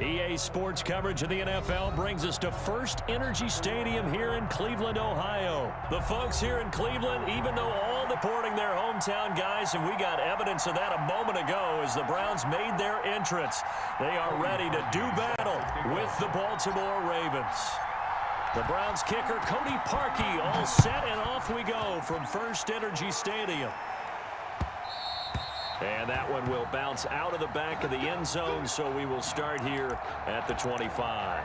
EA Sports coverage of the NFL brings us to First Energy Stadium here in Cleveland, Ohio. The folks here in Cleveland, even though all reporting their hometown guys, and we got evidence of that a moment ago as the Browns made their entrance. They are ready to do battle with the Baltimore Ravens. The Browns kicker, Cody Parkey, all set, and off we go from First Energy Stadium. And that one will bounce out of the back of the end zone, so we will start here at the 25.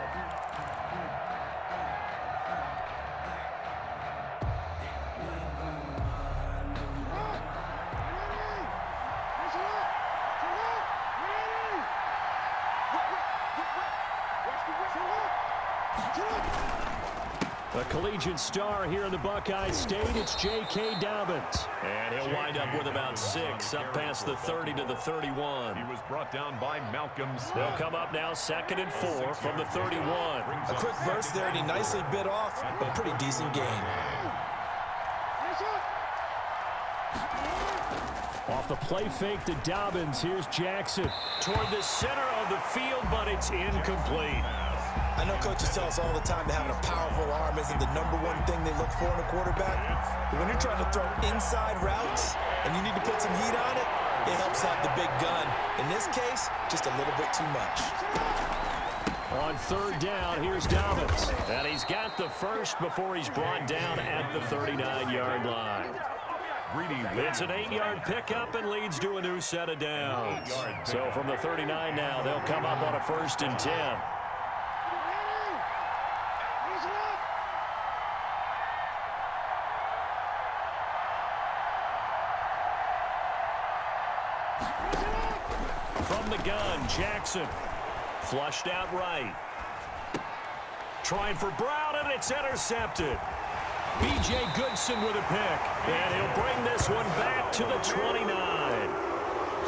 A collegiate star here in the Buckeye State, it's J.K. Dobbins. And he'll wind up with about 6, up past the 30 to the 31. He was brought down by Malcolm Smith. They'll come up now 2nd and 4 from the 31. A quick burst there, and he nicely bit off a pretty decent gain. Off the play fake to Dobbins, here's Jackson. Toward the center of the field, but it's incomplete. I know coaches tell us all the time that having a powerful arm isn't the #1 thing they look for in a quarterback. But when you're trying to throw inside routes and you need to put some heat on it, it helps out the big gun. In this case, just a little bit too much. On 3rd down, here's Dobbins. And he's got the first before he's brought down at the 39-yard line. It's an 8-yard pickup and leads to a new set of downs. So from the 39 now, they'll come up on a 1st and 10. From the gun, Jackson. Flushed out right. Trying for Brown, and it's intercepted. B.J. Goodson with a pick. And he'll bring this one back to the 29.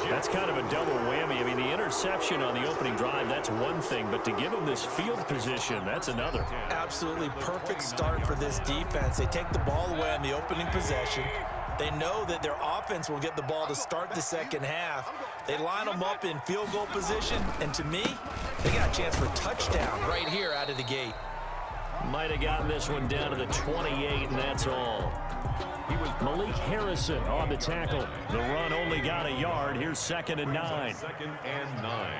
That's kind of a double whammy. I mean, the interception on the opening drive, that's one thing. But to give him this field position, that's another. Absolutely perfect start for this defense. They take the ball away on the opening possession. They know that their offense will get the ball to start the second half. They line them up in field goal position, and to me, they got a chance for a touchdown right here out of the gate. Might have gotten this one down to the 28, and that's all. Malik Harrison on the tackle. The run only got a yard. Here's 2nd and 9. 2nd and 9.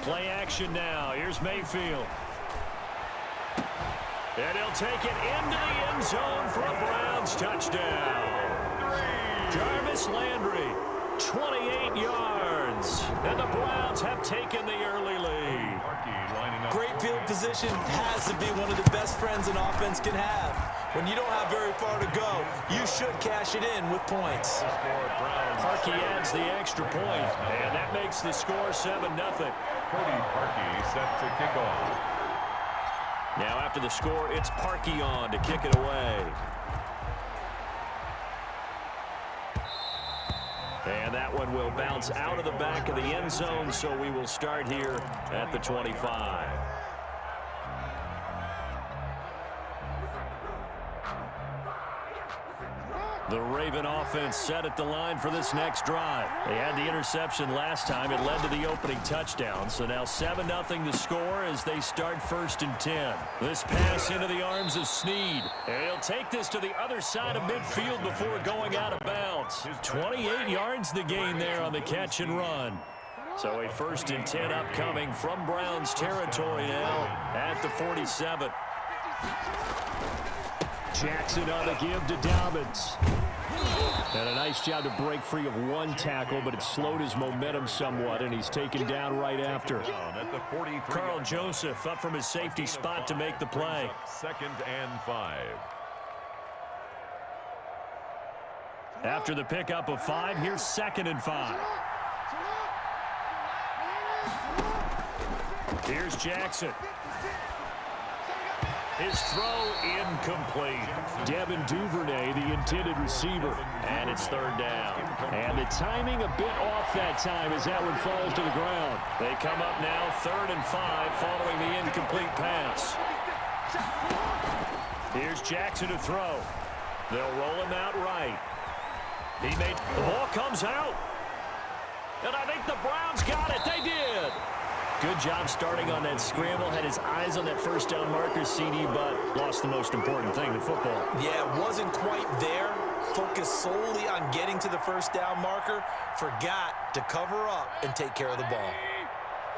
Play action now. Here's Mayfield. And he'll take it into the end zone for a Browns touchdown. Jarvis Landry, 28 yards. And the Browns have taken the early lead. Great field position has to be one of the best friends an offense can have. When you don't have very far to go, you should cash it in with points. Parkey adds the extra point, and that makes the score 7-0. Cody Parkey set to kick off. Now after the score, it's Parkey on to kick it away. And that one will bounce out of the back of the end zone, so we will start here at the 25. The Raven offense set at the line for this next drive. They had the interception last time. It led to the opening touchdown. So now 7-0 the score as they start 1st and 10. This pass into the arms of Snead. And he'll take this to the other side of midfield before going out of bounds. 28 yards the gain there on the catch and run. So a 1st and 10 upcoming from Browns territory now at the 47. Jackson on the give to Dobbins. And a nice job to break free of one tackle, but it slowed his momentum somewhat, and he's taken down right after. Carl Joseph up from his safety spot to make the play. 2nd and 5. After the pickup of 5, here's 2nd and 5. Here's Jackson. His throw incomplete. Devin Duvernay, the intended receiver. And it's 3rd down. And the timing a bit off that time as that one falls to the ground. They come up now 3rd and 5 following the incomplete pass. Here's Jackson to throw. They'll roll him out right. The ball comes out. And I think the Browns got it. They did. Good job starting on that scramble. Had his eyes on that first down marker, CD, but lost the most important thing, the football. Yeah, wasn't quite there. Focused solely on getting to the first down marker. Forgot to cover up and take care of the ball.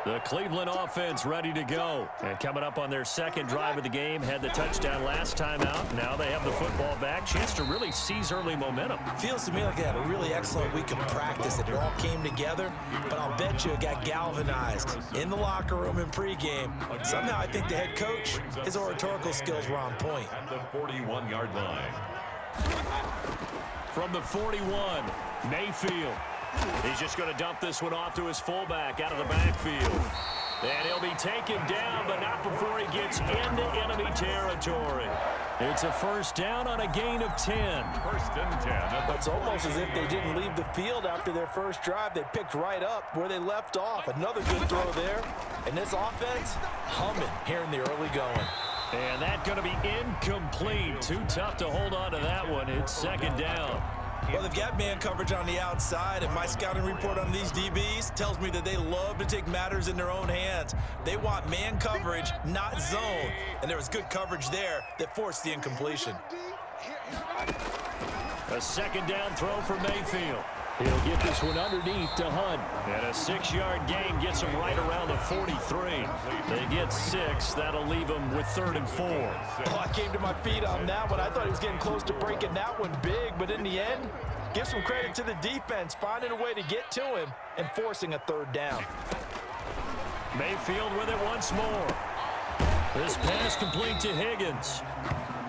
The Cleveland offense ready to go. And coming up on their second drive of the game, had the touchdown last time out. Now they have the football back. Chance to really seize early momentum. Feels to me like they had a really excellent week of practice. It all came together, but I'll bet you it got galvanized in the locker room in pregame. Somehow I think the head coach, his oratorical skills were on point. At the 41-yard line. From the 41, Mayfield. He's just going to dump this one off to his fullback out of the backfield. And he'll be taken down, but not before he gets into enemy territory. It's a first down on a gain of 10. First and 10. It's almost as if they didn't leave the field after their first drive. They picked right up where they left off. Another good throw there. And this offense, humming here in the early going. And that's going to be incomplete. Too tough to hold on to that one. It's second down. Well, they've got man coverage on the outside, and my scouting report on these DBs tells me that they love to take matters in their own hands. They want man coverage, not zone. And there was good coverage there that forced the incompletion. A second down throw for Mayfield. He'll get this one underneath to Hunt. And a 6-yard gain gets him right around the 43. They get 6. That'll leave him with 3rd and 4. Oh, I came to my feet on that one. I thought he was getting close to breaking that one big, but in the end, give some credit to the defense, finding a way to get to him and forcing a 3rd down. Mayfield with it once more. This pass complete to Higgins.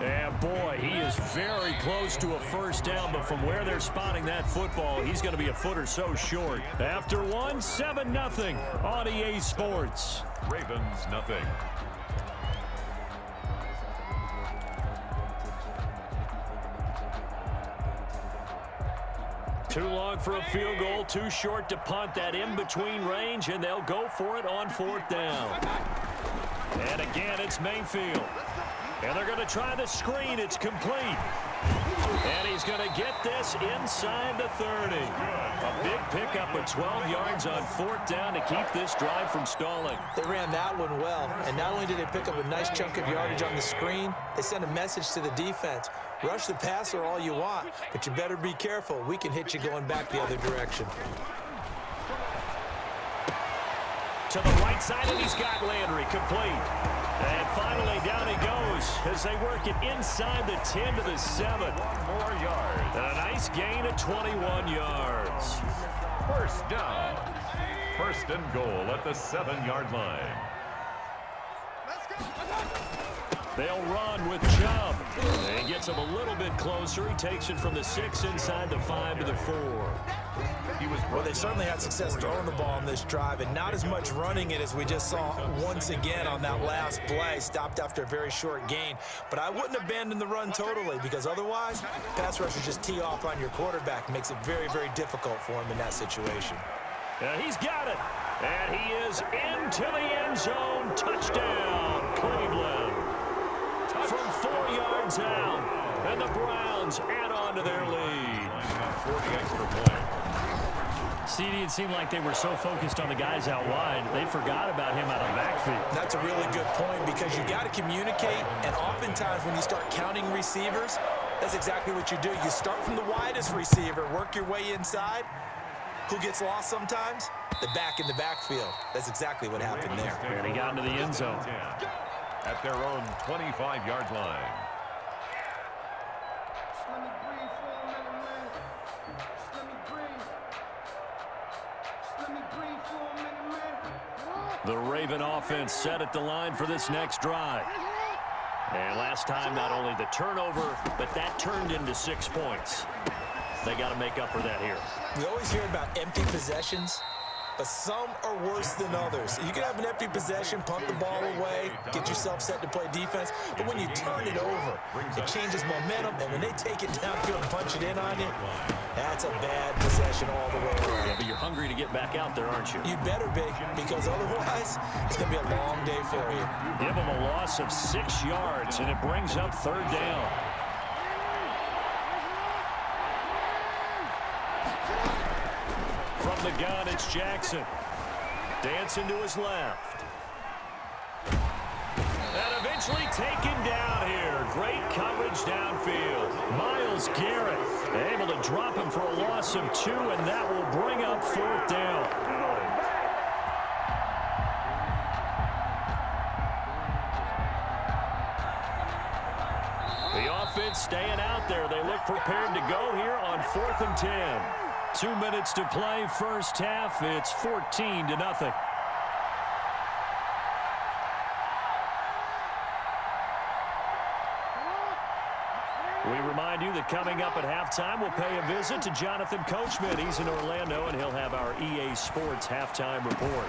And boy, he is very close to a first down, but from where they're spotting that football, he's going to be a foot or so short. After one, 7-0 on EA Sports. Ravens, nothing. Too long for a field goal, too short to punt. That in-between range, and they'll go for it on 4th down. And again, it's Mayfield. And they're going to try the screen. It's complete. And he's going to get this inside the 30. A big pickup of 12 yards on 4th down to keep this drive from stalling. They ran that one well, and not only did they pick up a nice chunk of yardage on the screen, they sent a message to the defense. Rush the passer all you want, but you better be careful. We can hit you going back the other direction. To the right side, and he's got Landry complete. And finally, down he goes as they work it inside the 10 to the 7. 1 more yard. And a nice gain of 21 yards. First down. First and goal at the 7-yard line. They'll run with Chubb. And he gets him a little bit closer. He takes it from the 6 inside the 5 to the 4. Well, they certainly had success throwing the ball on this drive, and not as much running it as we just saw once again on that last play. Stopped after a very short gain. But I wouldn't abandon the run totally, because otherwise, pass rushers just tee off on your quarterback. Makes it very, very difficult for him in that situation. He's got it. And he is into the end zone. Touchdown, Cleveland. From 4 yards out. And the Browns add on to their lead. For the extra point. CD, it seemed like they were so focused on the guys out wide, they forgot about him out of the backfield. That's a really good point, because you got to communicate, and oftentimes when you start counting receivers, that's exactly what you do. You start from the widest receiver, work your way inside. Who gets lost sometimes? The back in the backfield. That's exactly what happened there. And he got into the end zone. At their own 25-yard line. The Raven offense set at the line for this next drive. And last time, not only the turnover, but that turned into 6 points. They got to make up for that here. We always hear about empty possessions, but some are worse than others. You can have an empty possession, punt the ball away, get yourself set to play defense, but when you turn it over, it changes momentum, and when they take it downfield and punch it in on you, that's a bad possession all the way around. Yeah, but you're hungry to get back out there, aren't you? You better be, because otherwise, it's going to be a long day for you. Give them a loss of 6 yards, and it brings up 3rd down. From the gun, it's Jackson. Dancing to his left. And eventually taken down here. Great coverage downfield. Myles Garrett able to drop him for a loss of 2, and that will bring up 4th down. The offense staying out there. They look prepared to go here on 4th and 10. 2 minutes to play, first half. It's 14-0. We remind you that coming up at halftime, we'll pay a visit to Jonathan Coachman. He's in Orlando, and he'll have our EA Sports halftime report.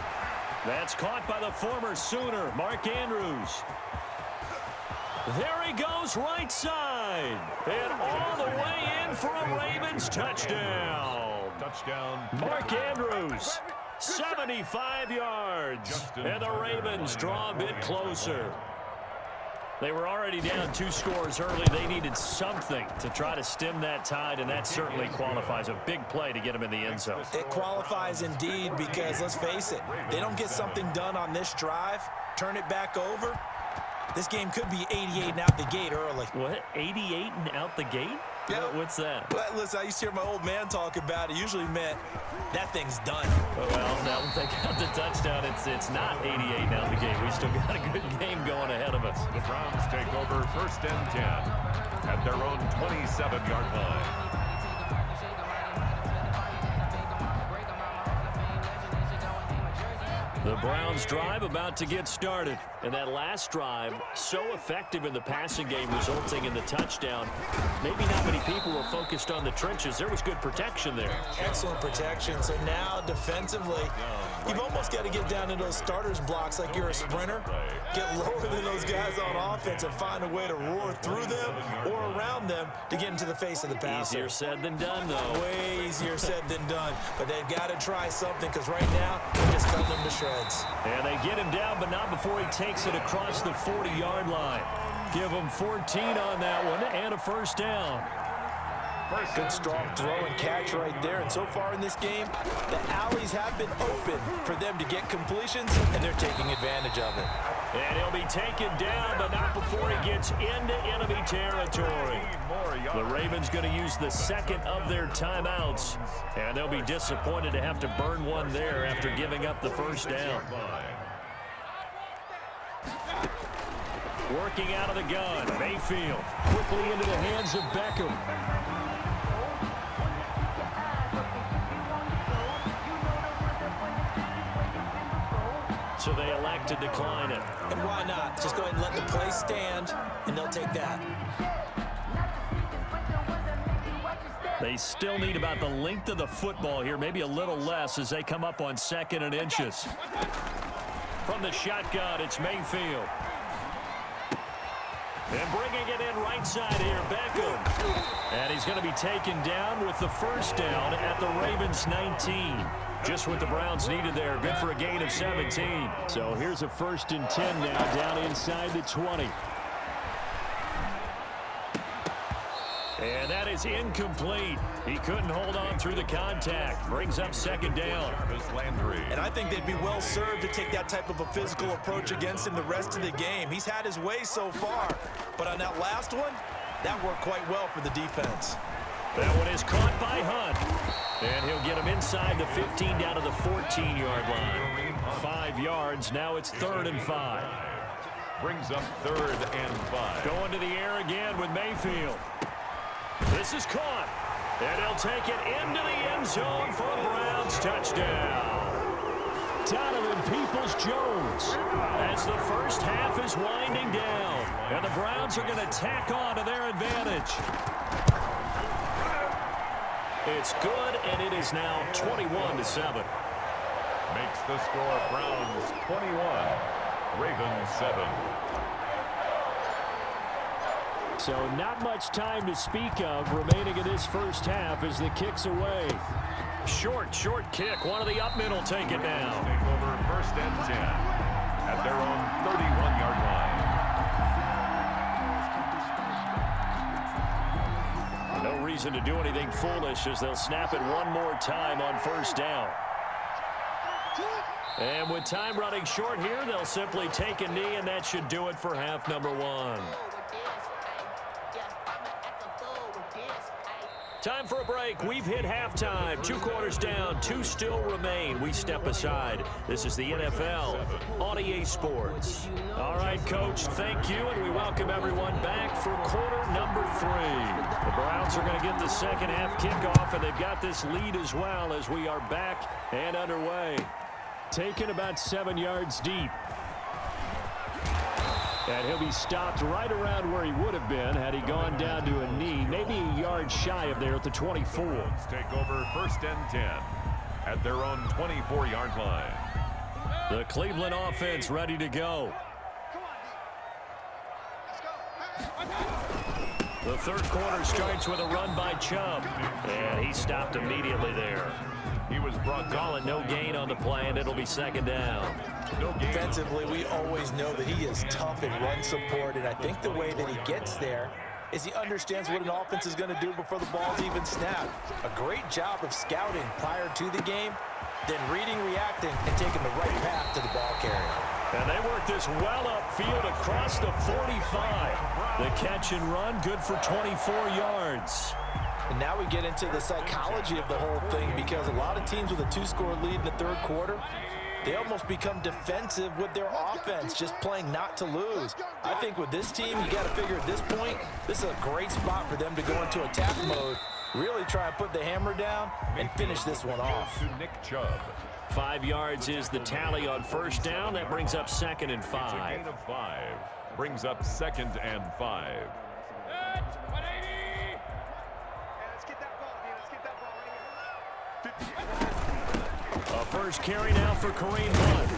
That's caught by the former Sooner, Mark Andrews. There he goes, right side. And all the way in for a Ravens touchdown. Touchdown. Mark Andrews, 75 yards. And the Ravens draw a bit closer. They were already down 2 scores early. They needed something to try to stem that tide, and that certainly qualifies. A big play to get them in the end zone. It qualifies indeed because, let's face it, they don't get something done on this drive, turn it back over, this game could be 88 and out the gate early. What? 88 and out the gate? Yeah. What's that? Well, listen, I used to hear my old man talk about it. Usually meant that thing's done. Well, now that they got the touchdown, it's not 88 and out the gate. We still got a good game going ahead of us. The Browns take over 1st and 10 at their own 27-yard line. The Browns drive about to get started. And that last drive, so effective in the passing game, resulting in the touchdown. Maybe not many people were focused on the trenches. There was good protection there. Excellent protection. So now defensively, you've almost got to get down to those starters blocks like you're a sprinter. Get lower than those guys on offense and find a way to roar through them or around them to get into the face of the passer. Easier said than done, though. Way easier said than done. But they've got to try something because right now they're just cutting them to shreds. And they get him down, but not before he takes it across the 40-yard line. Give him 14 on that one and a first down. Good strong throw and catch right there. And so far in this game, the alleys have been open for them to get completions, and they're taking advantage of it. And he'll be taken down, but not before he gets into enemy territory. The Ravens going to use the second of their timeouts, and they'll be disappointed to have to burn one there after giving up the first down. Working out of the gun, Mayfield quickly into the hands of Beckham. So they elect to decline it. And why not? Just go ahead and let the play stand, and they'll take that. They still need about the length of the football here, maybe a little less as they come up on 2nd and inches. From the shotgun, it's Mayfield. And bringing it in right side here, Beckham. And he's going to be taken down with the first down at the Ravens 19. Just what the Browns needed there. Good for a gain of 17. So here's a 1st and 10 now down inside the 20. And that is incomplete. He couldn't hold on through the contact. Brings up 2nd down. And I think they'd be well served to take that type of a physical approach against him the rest of the game. He's had his way so far. But on that last one, that worked quite well for the defense. That one is caught by Hunt. And he'll get him inside the 15 down to the 14-yard line. 5 yards. Now it's 3rd and 5. Brings up 3rd and 5. Going to the air again with Mayfield. This is caught. And he'll take it into the end zone for a Browns touchdown. Donovan Peoples-Jones as the first half is winding down. And the Browns are going to tack on to their advantage. It's good, and it is now 21-7. Makes the score Browns 21, Ravens 7. So not much time to speak of remaining in this first half as the kick's away. Short kick. One of the up middle take it down. Take over 1st and 10 at their own 31-yard line. No reason to do anything foolish as they'll snap it one more time on 1st down. And with time running short here, they'll simply take a knee, and that should do it for half number one. Time for a break. We've hit halftime. 2 quarters down, 2 still remain. We step aside. This is the NFL on EA Sports. All right, Coach, thank you, and we welcome everyone back for quarter number 3. The Browns are going to get the second half kickoff, and they've got this lead as well as we are back and underway. Taken about 7 yards deep. And he'll be stopped right around where he would have been had he gone down to a knee, maybe a yard shy of there at the 24. Take over 1st and 10 at their own 24-yard line. The Cleveland offense ready to go. The third quarter starts with a run by Chubb, and he stopped immediately there. He was brought down. Call it no gain on the play, and it'll be second down. Defensively, we always know that he is tough in run support, and I think the way that he gets there is he understands what an offense is going to do before the ball's even snapped. A great job of scouting prior to the game, then reading, reacting, and taking the right path to the ball carrier. And they work this well upfield across the 45. The catch and run, good for 24 yards. And now we get into the psychology of the whole thing, because a lot of teams with a 2-score lead in the third quarter, they almost become defensive with their offense, just playing not to lose. I think with this team, you got to figure at this point, this is a great spot for them to go into attack mode, really try and put the hammer down and finish this one off. Nick Chubb. 5 yards is the tally on first down. That brings up 2nd and 5. It's a gain of 5. Brings up 2nd and 5. A first carry now for Kareem Hunt.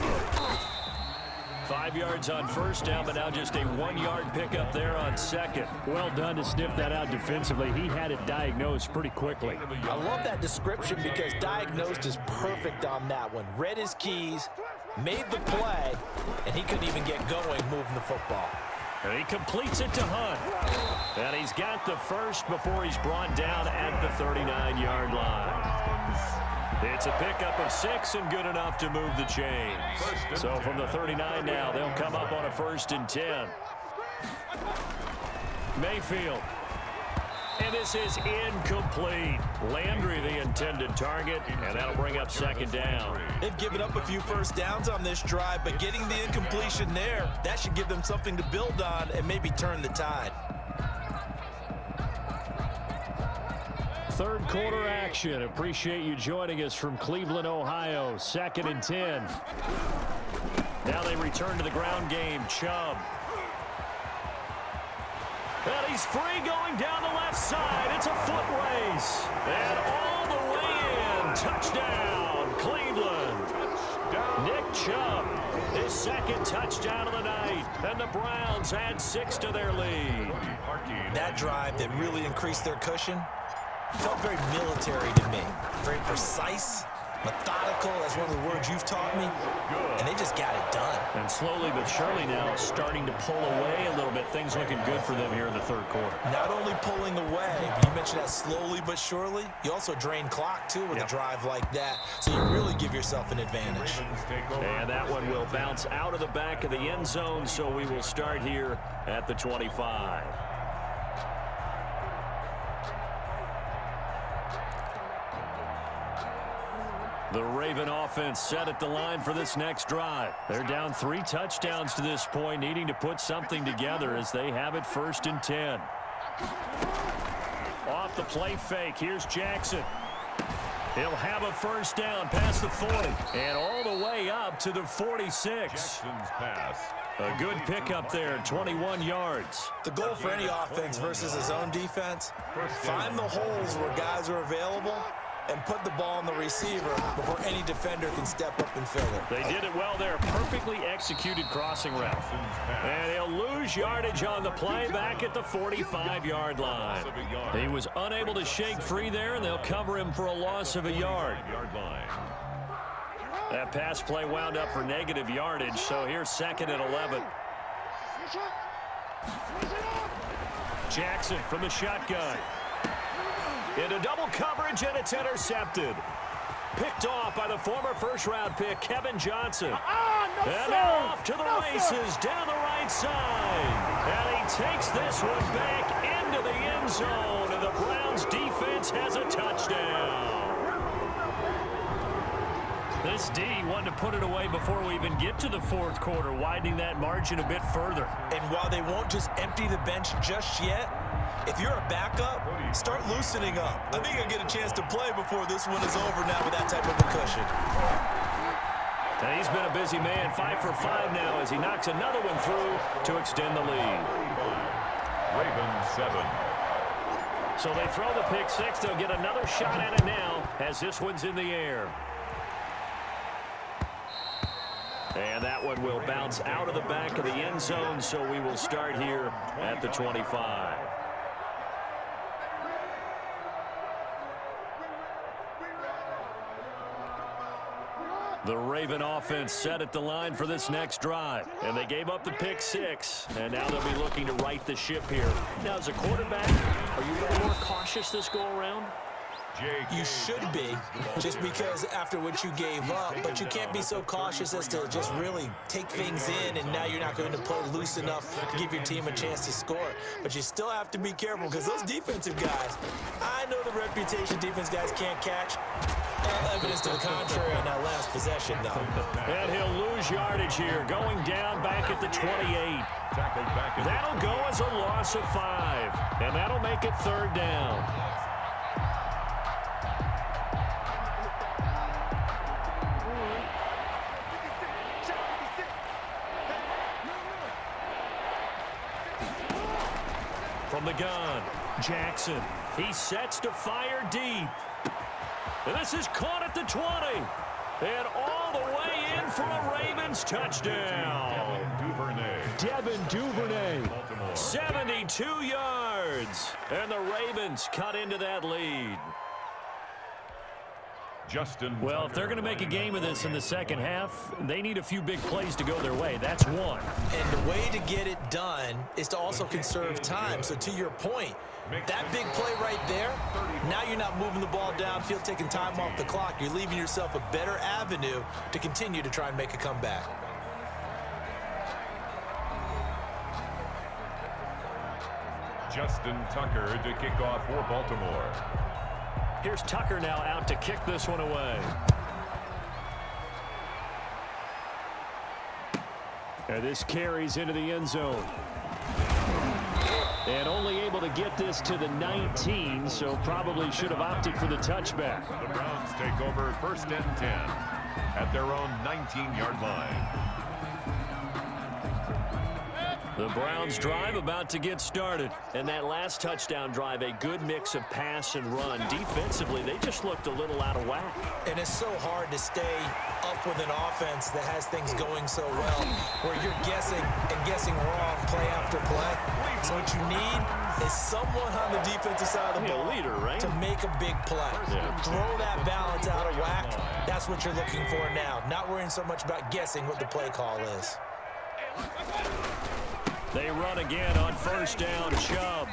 5 yards on first down, but now just a 1-yard pickup there on second. Well done to sniff that out defensively. He had it diagnosed pretty quickly. I love that description, because diagnosed is perfect on that one. Read his keys, made the play, and he couldn't even get going moving the football. And he completes it to Hunt. And he's got the first before he's brought down at the 39-yard line. It's a pickup of 6 and good enough to move the chains. So from the 39 now, they'll come up on a 1st and 10. Mayfield. And this is incomplete. Landry, the intended target, and that'll bring up 2nd down. They've given up a few first downs on this drive, but getting the incompletion there, that should give them something to build on and maybe turn the tide. Third quarter action. Appreciate you joining us from Cleveland, Ohio. 2nd and 10. Now they return to the ground game. Chubb. And he's free going down the left side. It's a foot race. And all the way in. Touchdown, Cleveland. Nick Chubb, his 2nd touchdown of the night. And the Browns add 6 to their lead. That drive that really increased their cushion felt very military to me. Very precise, methodical. That's one of the words you've taught me. And they just got it done. And slowly but surely now starting to pull away a little bit. Things looking good for them here in the third quarter. Not only pulling away, but you mentioned that slowly but surely. You also drain clock, too, with a drive like that. So you really give yourself an advantage. And that one will bounce out of the back of the end zone, so we will start here at the 25. The Raven offense set at the line for this next drive. They're down 3 touchdowns to this point, needing to put something together as they have it 1st and 10. Off the play fake, here's Jackson. He'll have a first down past the 40 and all the way up to the 46. Jackson's pass. A good pickup there, 21 yards. The goal for any offense versus his own defense, find the holes where guys are available and put the ball on the receiver before any defender can step up and fill it. They did it well there. Perfectly executed crossing route. And he'll lose yardage on the play back at the 45-yard line. He was unable to shake free there, and they'll cover him for a loss of a yard. That pass play wound up for negative yardage, so here's 2nd and 11. Jackson from the shotgun. Into double coverage, and it's intercepted. picked off by the former first-round pick, Kevin Johnson. No, and sir. off to the No, races sir. down the right side. And he takes this one back into the end zone, and the Browns defense has a touchdown. This D wanted to put it away before we even get to the fourth quarter, widening that margin a bit further. And while they won't just empty the bench just yet, if you're a backup, start loosening up. I think you'll get a chance to play before this one is over now with that type of a cushion. And he's been a busy man, 5 for 5 now as he knocks another one through to extend the lead. Ravens 7. So they throw the pick six. They'll get another shot at it now as this one's in the air. And that one will bounce out of the back of the end zone, so we will start here at the 25. The Raven offense set at the line for this next drive. And they gave up the pick six, and now they'll be looking to right the ship here. Now, as a quarterback, are you a little more cautious this go-around? You should be, just because after what you gave up, but you can't be so cautious as to just really take things in, and now you're not going to play loose enough to give your team a chance to score. But you still have to be careful because those defensive guys, I know the reputation defense guys can't catch. Evidence to the contrary on that last possession, though. And he'll lose yardage here, going down back at the 28. That'll go as a loss of 5, and that'll make it third down. From the gun, Jackson. He sets to fire deep. And this is caught at the 20. And all the way in for a Ravens touchdown. Devin Duvernay. 72 yards. And the Ravens cut into that lead. Well, if they're going to make a game of this in the second half, they need a few big plays to go their way. That's one. And the way to get it done is to also conserve time. So to your point, that big play right there, now you're not moving the ball downfield, taking time off the clock. You're leaving yourself a better avenue to continue to try and make a comeback. Justin Tucker to kick off for Baltimore. Here's Tucker now out to kick this one away. And this carries into the end zone. And only able to get this to the 19, so probably should have opted for the touchback. The Browns take over 1st and 10 at their own 19-yard line. The Browns drive about to get started. And that last touchdown drive, a good mix of pass and run. Defensively, they just looked a little out of whack. And it's so hard to stay up with an offense that has things going so well, where you're guessing and guessing wrong play after play. So what you need is someone on the defensive side of the ball to make a big play. Throw that balance out of whack. That's what you're looking for now. Not worrying so much about guessing what the play call is. They run again on 1st down, Chubb.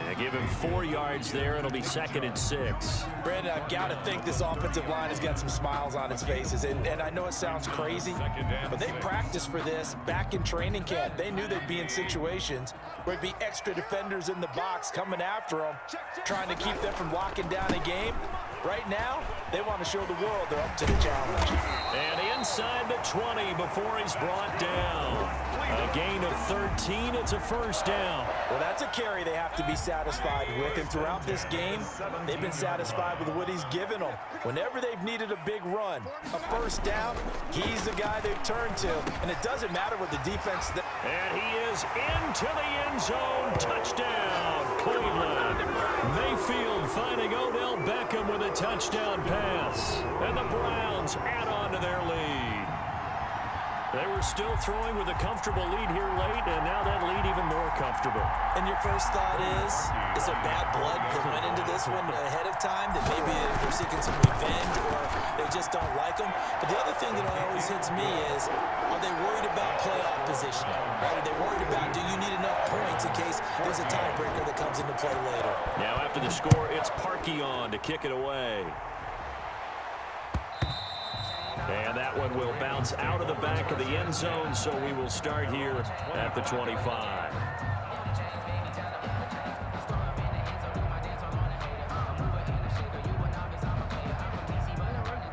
They give him 4 yards there. It'll be 2nd and 6. Brandon, I've got to think this offensive line has got some smiles on its faces. And I know it sounds crazy, but they practiced for this back in training camp. They knew they'd be in situations where it'd be extra defenders in the box coming after them, trying to keep them from locking down a game. Right now, they want to show the world they're up to the challenge. And inside the 20 before he's brought down. A gain of 13. It's a 1st down. Well, that's a carry they have to be satisfied with. And throughout this game, they've been satisfied with what he's given them. Whenever they've needed a big run, a 1st down, he's the guy they've turned to. And it doesn't matter what the defense... And he is into the end zone. Touchdown, Cleveland. Mayfield finding Odell Beckham with a touchdown pass. And the Browns add on to their lead. They were still throwing with a comfortable lead here late, and now that lead even more comfortable. And your first thought is there bad blood that went into this one ahead of time, that maybe they're seeking some revenge or they just don't like them? But the other thing that always hits me is, are they worried about playoff positioning? Right? Are they worried about, do you need enough points in case there's a tiebreaker that comes into play later? Now after the score, it's Parkey on to kick it away. And that one will bounce out of the back of the end zone, so we will start here at the 25.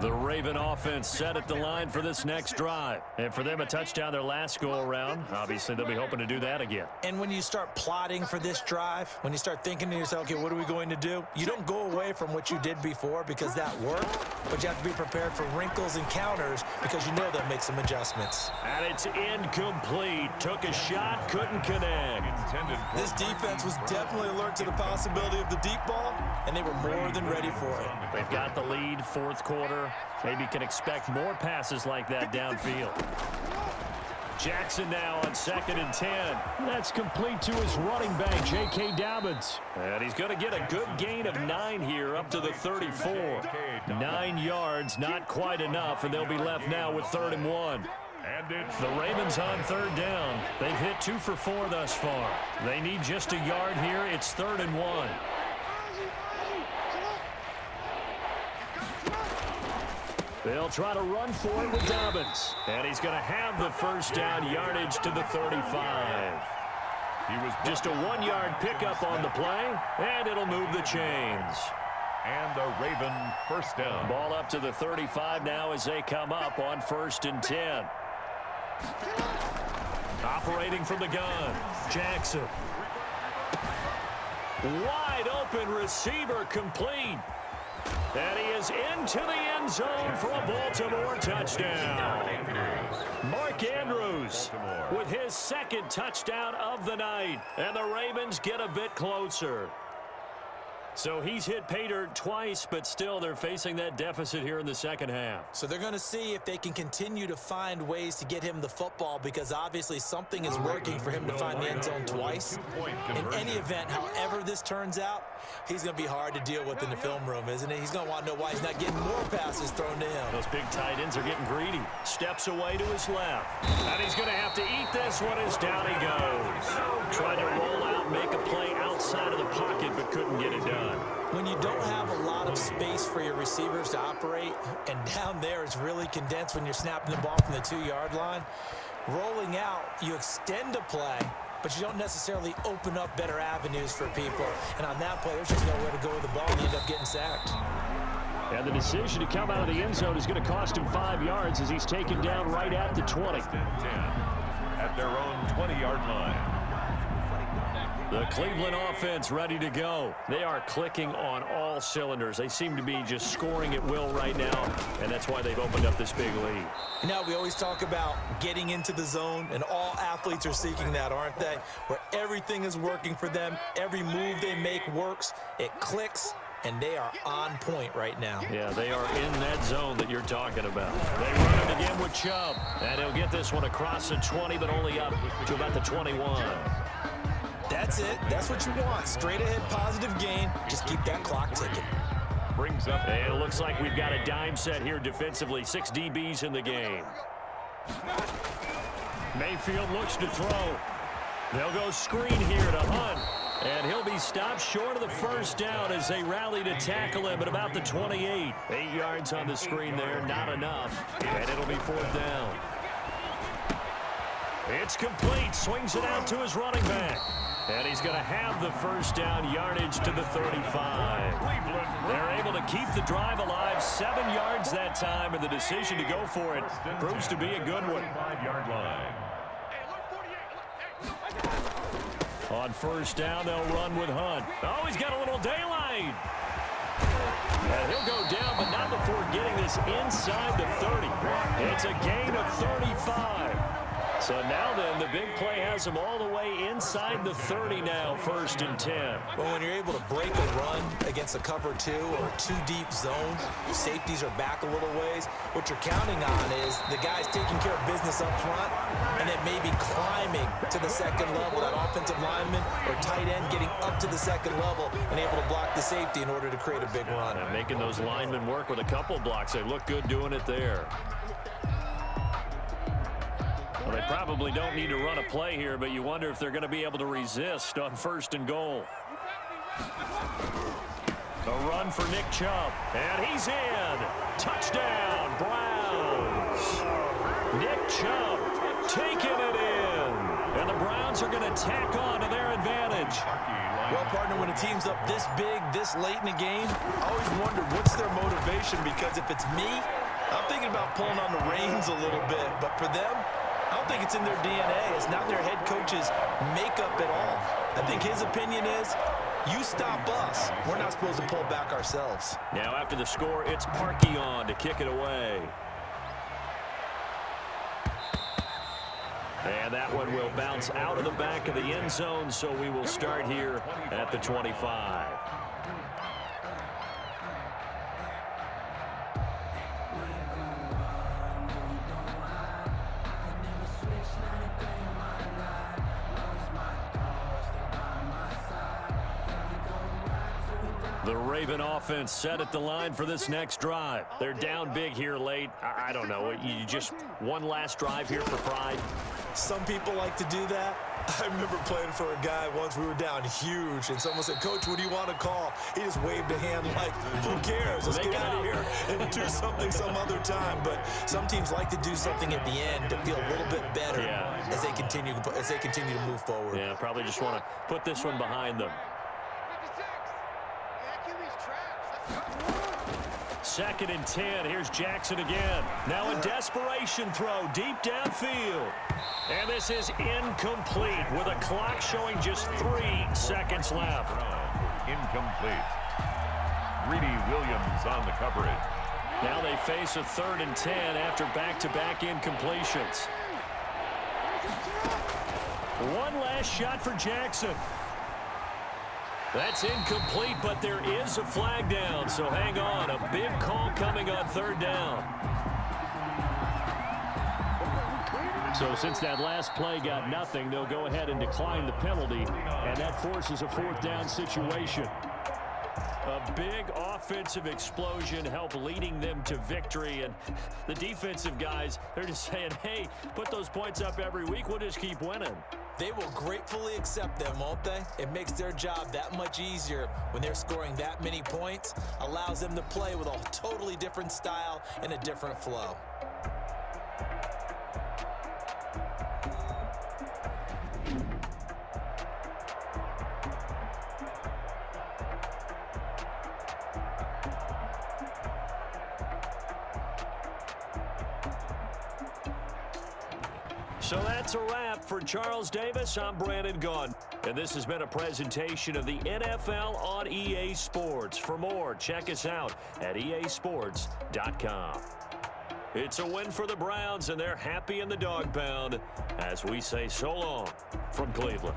The Raven offense set at the line for this next drive. And for them, a touchdown their last go-around. Obviously, they'll be hoping to do that again. And when you start plotting for this drive, when you start thinking to yourself, okay, what are we going to do? You don't go away from what you did before because that worked, but you have to be prepared for wrinkles and counters because you know they'll make some adjustments. And it's incomplete. Took a shot, couldn't connect. This defense was definitely alert to the possibility of the deep ball, and they were more than ready for it. They've got the lead, fourth quarter. Maybe can expect more passes like that downfield. Jackson now on 2nd and 10. That's complete to his running back, J.K. Dobbins. And he's going to get a good gain of 9 here up to the 34. 9 yards, not quite enough, and they'll be left now with 3rd and 1. The Ravens on 3rd down. They've hit 2 for 4 thus far. They need just a yard here. It's 3rd and 1. They'll try to run for it with Dobbins. And he's going to have the first down yardage to the 35. He was just a 1-yard pickup on the play, and it'll move the chains. And the Raven first down. Ball up to the 35 now as they come up on 1st and 10. Operating from the gun, Jackson. Wide open receiver complete. And he is into the end zone for a Baltimore touchdown. Mark Andrews with his 2nd touchdown of the night. And the Ravens get a bit closer. So he's hit pay dirt twice, but still they're facing that deficit here in the second half. So they're going to see if they can continue to find ways to get him the football because obviously something is working for him to find the end zone twice. In any event, however this turns out, he's going to be hard to deal with in the film room, isn't he? He's going to want to know why he's not getting more passes thrown to him. Those big tight ends are getting greedy. Steps away to his left. And he's going to have to eat this one as down he goes. Tried to roll out, make a play outside of the pocket, but couldn't get it done. When you don't have a lot of space for your receivers to operate, and down there it's really condensed when you're snapping the ball from the 2-yard line, rolling out, you extend a play, but you don't necessarily open up better avenues for people. And on that play, there's just nowhere to go with the ball, and you end up getting sacked. And the decision to come out of the end zone is going to cost him 5 yards as he's taken down right at the 20. At their own 20-yard line. The Cleveland offense ready to go. They are clicking on all cylinders. They seem to be just scoring at will right now, and that's why they've opened up this big lead. You know, we always talk about getting into the zone, and all athletes are seeking that, aren't they? Where everything is working for them. Every move they make works. It clicks, and they are on point right now. Yeah, they are in that zone that you're talking about. They run it again with Chubb, and he'll get this one across the 20, but only up to about the 21. That's it. That's what you want. Straight ahead positive gain. Just keep that clock ticking. Brings up. And it looks like we've got a dime set here defensively. 6 DBs in the game. Mayfield looks to throw. They'll go screen here to Hunt. And he'll be stopped short of the first down as they rally to tackle him at about the 28. 8 yards on the screen there, not enough. And it'll be 4th down. It's complete. Swings it out to his running back. And he's going to have the first down yardage to the 35. They're able to keep the drive alive. 7 yards that time, and the decision to go for it proves to be a good one. 5-yard line. On first down, they'll run with Hunt. Oh, he's got a little daylight. And he'll go down, but not before getting this inside the 30. It's a gain of 35. So now then, the big play has him all the way inside the 30 now, 1st and 10. Well, when you're able to break a run against a cover 2 or 2-deep zone, safeties are back a little ways. What you're counting on is the guys taking care of business up front and then maybe climbing to the second level, that offensive lineman or tight end getting up to the second level and able to block the safety in order to create a big run. And making those linemen work with a couple blocks. They look good doing it there. Well, they probably don't need to run a play here, but you wonder if they're going to be able to resist on 1st and goal. A run for Nick Chubb, and he's in. Touchdown, Browns. is Nick Chubb taking it in. And the Browns are going to tack on to their advantage. Well, partner, when a team's up this big, this late in the game, I always wonder what's their motivation, because if it's me, I'm thinking about pulling on the reins a little bit. But for them, I don't think it's in their DNA. It's not their head coach's makeup at all. I think his opinion is, you stop us. We're not supposed to pull back ourselves. Now after the score, it's Parkey on to kick it away. And that one will bounce out of the back of the end zone, so we will start here at the 25. The Raven offense set at the line for this next drive. They're down big here late. I don't know. You just one last drive here for pride. Some people like to do that. I remember playing for a guy once. We were down huge, and someone said, "Coach, what do you want to call?" He just waved a hand like, "Who cares? Let's get out of here and do something some other time." But some teams like to do something at the end to feel a little bit better as they continue to move forward. Yeah, probably just want to put this one behind them. 2nd and 10. Here's Jackson again. Now a desperation throw deep downfield. And this is incomplete with a clock showing just 3 seconds left. Incomplete. Greedy Williams on the coverage. Now they face a 3rd and 10 after back-to-back incompletions. One last shot for Jackson. That's incomplete, but there is a flag down, so hang on. A big call coming on 3rd down. So since that last play got nothing, they'll go ahead and decline the penalty, and that forces a 4th down situation. A big offensive explosion helped leading them to victory, and the defensive guys, they're just saying, hey, put those points up every week, we'll just keep winning. They will gratefully accept them, won't they? It makes their job that much easier when they're scoring that many points, allows them to play with a totally different style and a different flow. So that's a wrap for Charles Davis. I'm Brandon Gaughan, and this has been a presentation of the NFL on EA Sports. For more, check us out at easports.com. It's a win for the Browns, and they're happy in the dog pound as we say so long from Cleveland.